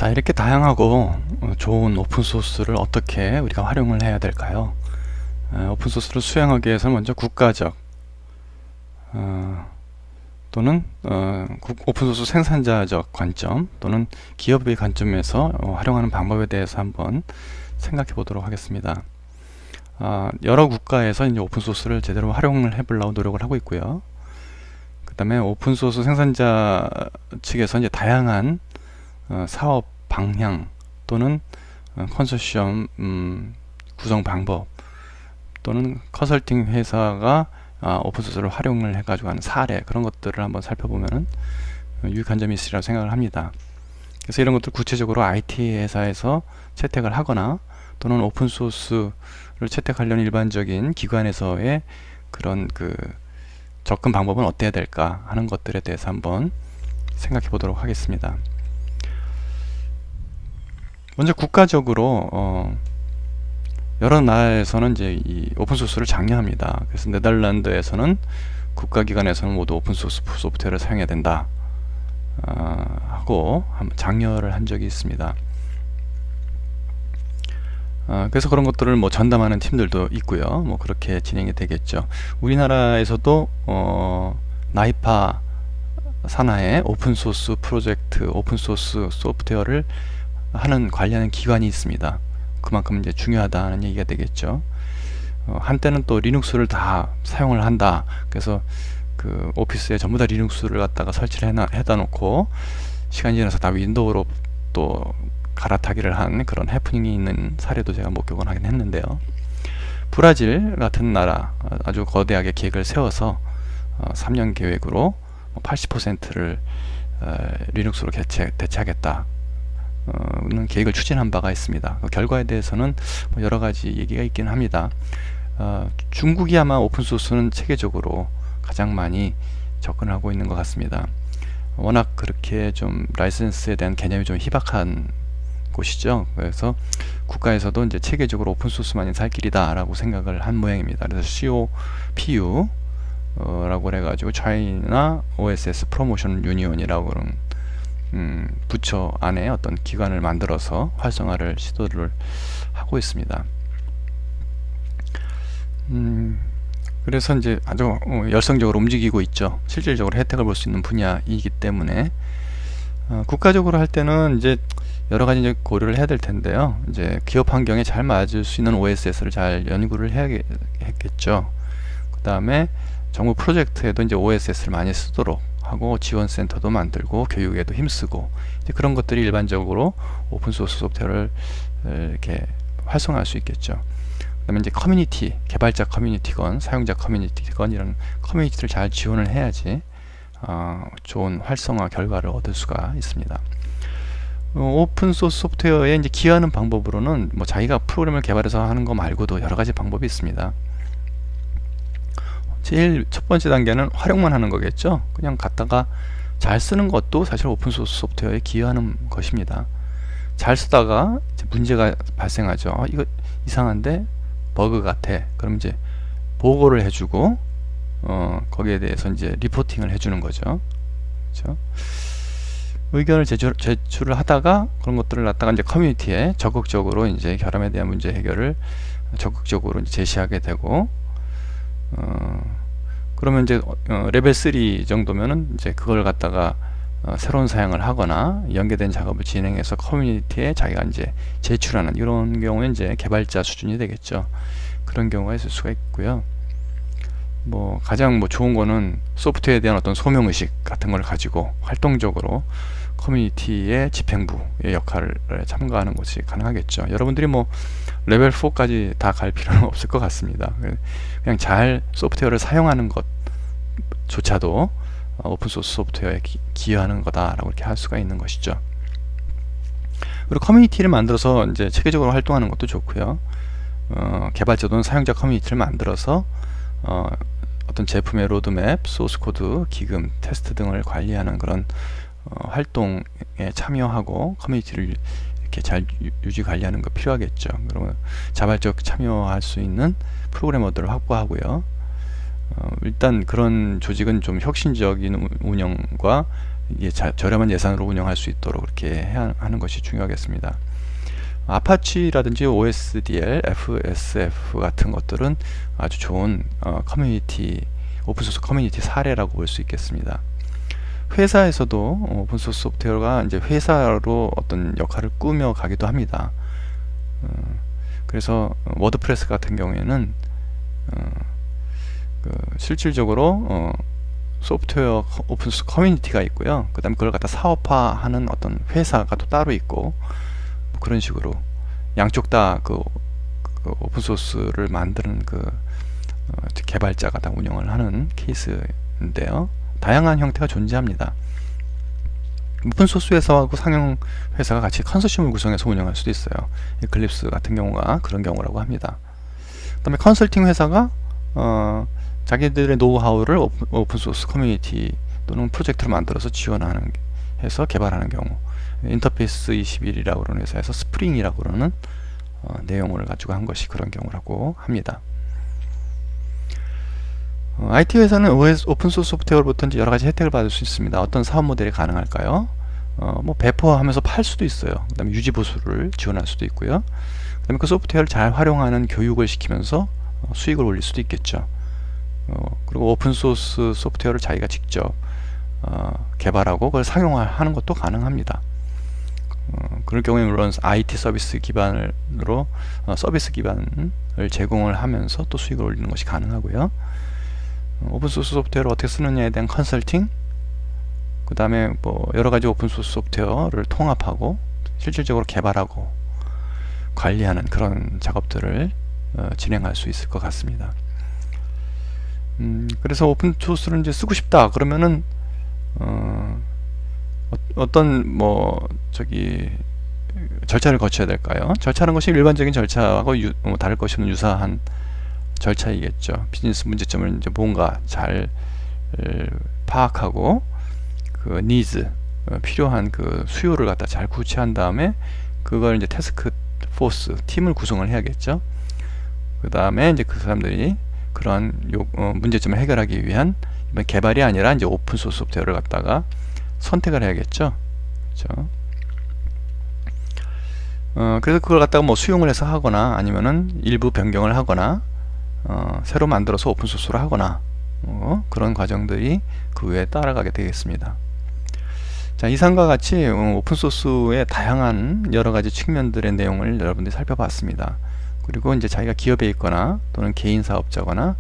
자, 이렇게 다양하고 좋은 오픈소스를 어떻게 우리가 활용을 해야 될까요? 오픈소스를 수행하기 위해서는 먼저 국가적 또는 오픈소스 생산자적 관점 또는 기업의 관점에서 활용하는 방법에 대해서 한번 생각해 보도록 하겠습니다. 여러 국가에서 이제 오픈소스를 제대로 활용을 해보려고 노력을 하고 있고요. 그 다음에 오픈소스 생산자 측에서 이제 다양한 사업 방향 또는 컨소시엄 구성 방법 또는 컨설팅 회사가 오픈소스를 활용을 해가지고 하는 사례, 그런 것들을 한번 살펴보면 유익한 점이 있으리라고 생각을 합니다. 그래서 이런 것들 구체적으로 IT 회사에서 채택을 하거나 또는 오픈소스를 채택하려는 일반적인 기관에서의 그런 접근 방법은 어때야 될까 하는 것들에 대해서 한번 생각해 보도록 하겠습니다. 먼저 국가적으로 여러 나라에서는 이제 이 오픈소스를 장려합니다. 그래서 네덜란드에서는 국가기관에서는 모두 오픈소스 소프트웨어를 사용해야 된다 하고 장려를 한 적이 있습니다. 그래서 그런 것들을 뭐 전담하는 팀들도 있고요. 뭐 그렇게 진행이 되겠죠. 우리나라에서도 나이파 산하의 오픈소스 프로젝트, 오픈소스 소프트웨어를 관리하는 기관이 있습니다. 그만큼 이제 중요하다는 얘기가 되겠죠. 한때는 또 리눅스를 다 사용을 한다. 그래서 그 오피스에 전부 다 리눅스를 갖다가 설치를 해다 놓고 시간이 지나서 다 윈도우로 또 갈아타기를 한 그런 해프닝이 있는 사례도 제가 목격을 하긴 했는데요. 브라질 같은 나라 아주 거대하게 계획을 세워서 3년 계획으로 80%를 리눅스로 대체하겠다 는 계획을 추진한 바가 있습니다. 그 결과에 대해서는 여러가지 얘기가 있긴 합니다. 중국이 아마 오픈소스는 체계적으로 가장 많이 접근하고 있는 것 같습니다. 워낙 그렇게 좀 라이센스에 대한 개념이 좀 희박한 곳이죠. 그래서 국가에서도 이제 체계적으로 오픈소스만이 살 길이다 라고 생각을 한 모양입니다. 그래서 COPU 라고 해가지고 China OSS Promotion Union이라고 그런 부처 안에 어떤 기관을 만들어서 활성화를 시도를 하고 있습니다. 그래서 이제 아주 열성적으로 움직이고 있죠. 실질적으로 혜택을 볼 수 있는 분야이기 때문에 국가적으로 할 때는 이제 여러 가지 이제 고려를 해야 될 텐데요. 이제 기업 환경에 잘 맞을 수 있는 OSS를 잘 연구를 해야겠죠. 그 다음에 정부 프로젝트에도 이제 OSS를 많이 쓰도록 하고 지원센터도 만들고 교육에도 힘쓰고 이제 그런 것들이 일반적으로 오픈소스 소프트웨어를 이렇게 활성화할 수 있겠죠. 그 다음에 이제 커뮤니티, 개발자 커뮤니티건 사용자 커뮤니티건 이런 커뮤니티를 잘 지원을 해야지 좋은 활성화 결과를 얻을 수가 있습니다. 오픈소스 소프트웨어에 이제 기여하는 방법으로는 뭐 자기가 프로그램을 개발해서 하는 거 말고도 여러 가지 방법이 있습니다. 제일 첫 번째 단계는 활용만 하는 거겠죠. 그냥 갖다가 잘 쓰는 것도 사실 오픈소스 소프트웨어에 기여하는 것입니다. 잘 쓰다가 이제 문제가 발생하죠. 이거 이상한데 버그 같아. 그럼 이제 보고를 해주고 거기에 대해서 이제 리포팅을 해주는 거죠. 그렇죠? 의견을 제출을 하다가 그런 것들을 갖다가 이제 커뮤니티에 적극적으로 이제 결함에 대한 문제 해결을 적극적으로 이제 제시하게 되고 그러면 이제 레벨 3 정도면은 이제 그걸 갖다가 새로운 사양을 하거나 연계된 작업을 진행해서 커뮤니티에 자기가 이제 제출하는 이런 경우는 이제 개발자 수준이 되겠죠. 그런 경우가 있을 수가 있고요. 뭐 가장 좋은 거는 소프트웨어에 대한 어떤 소명의식 같은 걸 가지고 활동적으로 커뮤니티의 집행부의 역할을 참가하는 것이 가능하겠죠. 여러분들이 뭐 레벨 4까지 다 갈 필요는 없을 것 같습니다. 그냥 잘 소프트웨어를 사용하는 것조차도 오픈소스 소프트웨어에 기여하는 거다라고 이렇게 할 수가 있는 것이죠. 그리고 커뮤니티를 만들어서 이제 체계적으로 활동하는 것도 좋고요. 개발자 또는 사용자 커뮤니티를 만들어서 어떤 제품의 로드맵, 소스코드, 기금, 테스트 등을 관리하는 그런 활동에 참여하고 커뮤니티를 이렇게 잘 유지 관리하는 거 필요하겠죠. 그러면 자발적 참여할 수 있는 프로그래머들을 확보하고요. 일단 그런 조직은 좀 혁신적인 운영과 저렴한 예산으로 운영할 수 있도록 그렇게 해야 하는 것이 중요하겠습니다. 아파치라든지 OSDL, FSF 같은 것들은 아주 좋은 커뮤니티, 오픈소스 커뮤니티 사례라고 볼 수 있겠습니다. 회사에서도 오픈소스 소프트웨어가 이제 회사로 어떤 역할을 꾸며 가기도 합니다. 그래서 워드프레스 같은 경우에는 실질적으로 소프트웨어 오픈소스 커뮤니티가 있고요. 그 다음에 그걸 갖다 사업화하는 어떤 회사가 또 따로 있고, 뭐 그런 식으로 양쪽 다 그 오픈소스를 만드는 개발자가 다 운영을 하는 케이스인데요. 다양한 형태가 존재합니다. 오픈소스 회사하고 상용 회사가 같이 컨소시엄을 구성해서 운영할 수도 있어요. 에클립스 같은 경우가 그런 경우라고 합니다. 그 다음에 컨설팅 회사가 자기들의 노하우를 오픈소스 커뮤니티 또는 프로젝트를 만들어서 지원하는, 해서 개발하는 경우, 인터페이스 21이라고 그러는 회사에서 스프링이라고 그러는 내용을 가지고 한 것이 그런 경우라고 합니다. IT 회사는 오픈소스 소프트웨어로부터 이제 여러 가지 혜택을 받을 수 있습니다. 어떤 사업 모델이 가능할까요? 뭐 배포하면서 팔 수도 있어요. 그 다음에 유지 보수를 지원할 수도 있고요. 그 다음에 그 소프트웨어를 잘 활용하는 교육을 시키면서 수익을 올릴 수도 있겠죠. 그리고 오픈소스 소프트웨어를 자기가 직접 개발하고 그걸 상용화하는 것도 가능합니다. 그럴 경우에 물론 IT 서비스 기반으로 서비스 기반을 제공을 하면서 또 수익을 올리는 것이 가능하고요. 오픈소스 소프트웨어를 어떻게 쓰느냐에 대한 컨설팅, 그 다음에 뭐 여러가지 오픈소스 소프트웨어를 통합하고 실질적으로 개발하고 관리하는 그런 작업들을 진행할 수 있을 것 같습니다. 그래서 오픈소스를 이제 쓰고 싶다 그러면은 어떤 절차를 거쳐야 될까요? 절차라는 것이 일반적인 절차하고 다를 것이 없는 유사한 절차이겠죠. 비즈니스 문제점을 이제 뭔가 잘 파악하고 그 니즈, 필요한 그 수요를 갖다 잘 구체한 다음에 그걸 이제 태스크 포스, 팀을 구성을 해야겠죠. 그 다음에 이제 그 사람들이 그런 문제점을 해결하기 위한, 이번 개발이 아니라 이제 오픈소스 소프트웨어를 갖다가 선택을 해야겠죠. 그렇죠? 그래서 그걸 갖다가 뭐 수용을 해서 하거나 아니면은 일부 변경을 하거나 새로 만들어서 오픈소스로 하거나 그런 과정들이 그 외에 따라가게 되겠습니다. 자, 이상과 같이 오픈소스의 다양한 여러가지 측면들의 내용을 여러분들이 살펴봤습니다. 그리고 이제 자기가 기업에 있거나 또는 개인 사업자거나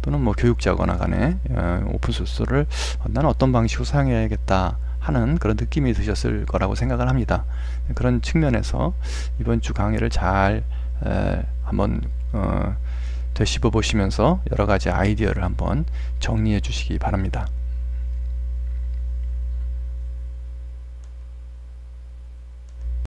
또는 뭐 교육자거나 간에 오픈소스를 나는 어떤 방식으로 사용해야겠다 하는 그런 느낌이 드셨을 거라고 생각을 합니다. 그런 측면에서 이번 주 강의를 잘 한번 되씹어 보시면서 여러 가지 아이디어를 한번 정리해 주시기 바랍니다.